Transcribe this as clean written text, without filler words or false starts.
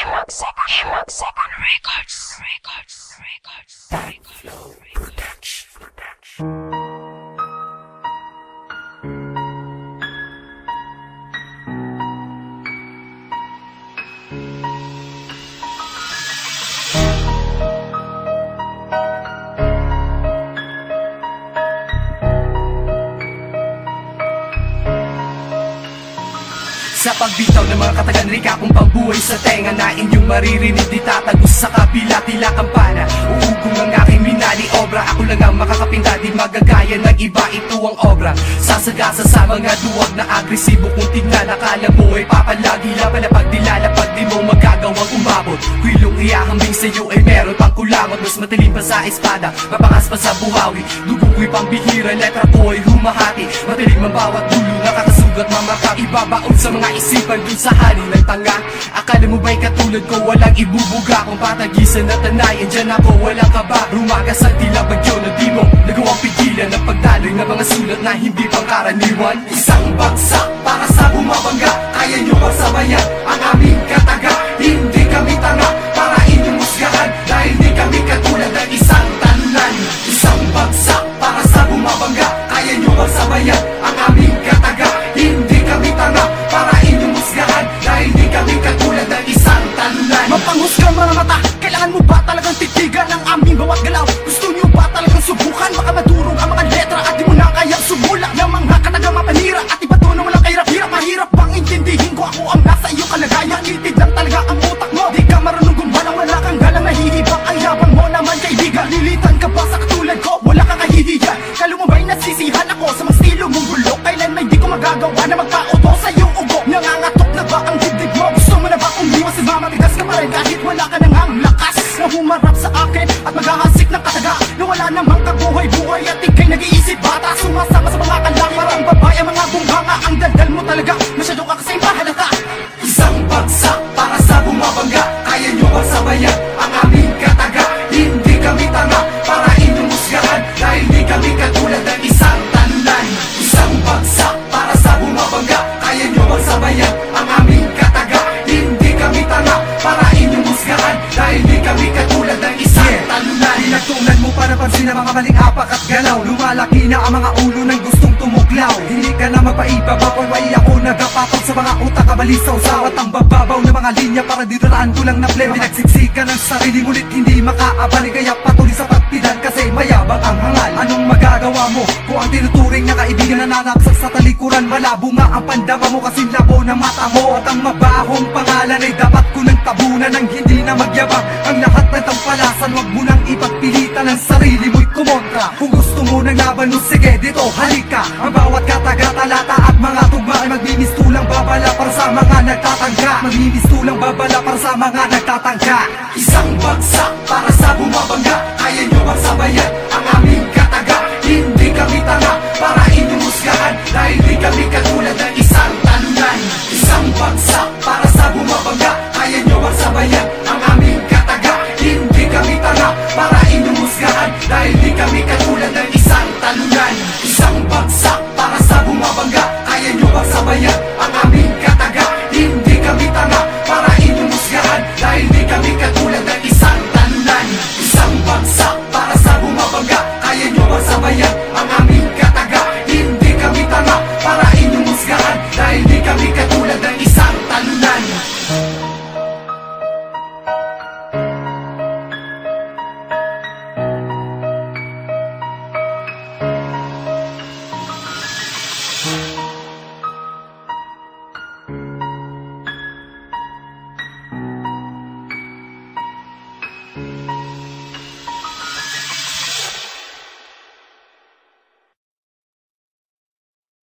Himag Second Records. Flow Production. Sa pagbitaw ng mga katagan rika kong pambuhay sa tenga na inyong maririnig di tatagos sa kabila tila kampana. Uugong ang aking minali obra, ako lang ang makakapinta, di magagaya ng iba, ito ang obra. Sasagasa sa mga duwag na agresibo kung tignan, akala mo ay papalagi laban na pagdilalapag di mo magagawang umabot. Kwilong iahambing sa'yo ay meron pang kulangot, mas matalim pa sa espada, mapangas pa sa buhawi. Dugo ko'y pambihira, letra ko ay humahati, matalim ang bawat dulo, nakakasugat mamakak. Ibabaon sa mga isipan dun sa hali ng tanga. Akala mo ba'y katulad ko walang ibubuga? Kung patagisan na tanayan dyan ako walang kaba. Rumagas ang tila bagyo na di mo nagawang pigilan ang pagdaloy ng mga sulat na hindi pangkaraniwan. Isang bagsak para sa bumabangga, kaya nyo magsabayan ang aming kataga. Hindi kami tanga para inyong musgahan, dahil di kami katulad ng isang talunan. Isang bagsak para sa bumabangga, kaya nyo magsabayan ang aming kataga. Hindi kami tanga para inyong musgahan, dahil di kami katulad ng isang talunan. Mapanghusga mga mata, kailangan mo ba talagang titigan ang aming bawat galaw? Gusto nyo ba talagang subukan? Baka madurog ang mga letra at di mo na kayang sumula ng mga katagang mapanira at iba to na walang kahirap-hirap. Mahirap bang intindihin ko ako ang nasa iyong kalagayan? Itid lang talaga ang utak mo, di ka marunong gumalang, wala kang galang, nahihibang ang yabang mo naman kaibigan. Lilitan ka ba sa katulad ko? Wala kang kahihiyan. Kala mo ba'y nasisihan ako sa mga estilo mong bulok? Kailan may di ko magagawa na magpauto sa iyong ugo? Nangangatok na ba ang dibdib mo? Gusto mo na ba umiwas at mamatigas ka pa rin kahit wala ka nang ang lakas na humarap sa akin at maghahasik ng kataga na wala namang kabuhay-buhay at ikay nag-iisip bata? Sumasama sa mga kalang parang babae ang mga bunghanga. Ang daldal mo talaga, masyado ka kasing pahalata. Isang bagsak para sa bumabangga, kaya nyo magsabayan ang aming kataga. Hindi kami tanga para inyong musgahan, dahil di kami katulad ng isang talunan. Isang bagsak para sa bumabangga, kaya nyo magsabayan ang aming kataga. Hindi kami tanga para inyong musgahan, dahil di kami katulad ng isang talunan. Pinagtunan mo para pansin ang mga maling apak at galaw. Lumalaki na ang mga ulo ng gustong tumuglaw. Hindi ka na magpaibaba, paway ako nagapapag sa mga utak kabalisaw. Sawat ang bababaw ng mga linya para didaraan ko lang na plema. Pinagsiksikan ng sarili ngunit hindi makaabali, kaya patuloy sa pagtidan kasi mayabang ang hangal. Anong magagawa mo kung ang tinuturing na kaibigan na nanaksak sa talikuran? Malabo nga ang pandama mo kasi labo ng mata mo, at ang mabahong pangalan ay dapat ko nang tabunan ng hindi na magyabang. Ang lahat ng tampalasan, wag mo nang ipagpilitan ang sarili mo'y kumontra. Kung gusto mo ng laban mo, sige dito halika. Ang bawat kataga, talata at mga tugma ay magbimistulang babala para sa mga nagtatangka. Magbimistulang babala para sa mga nagtatangka. Isang bagsak para sa bumabangga, kaya nyo magsabayan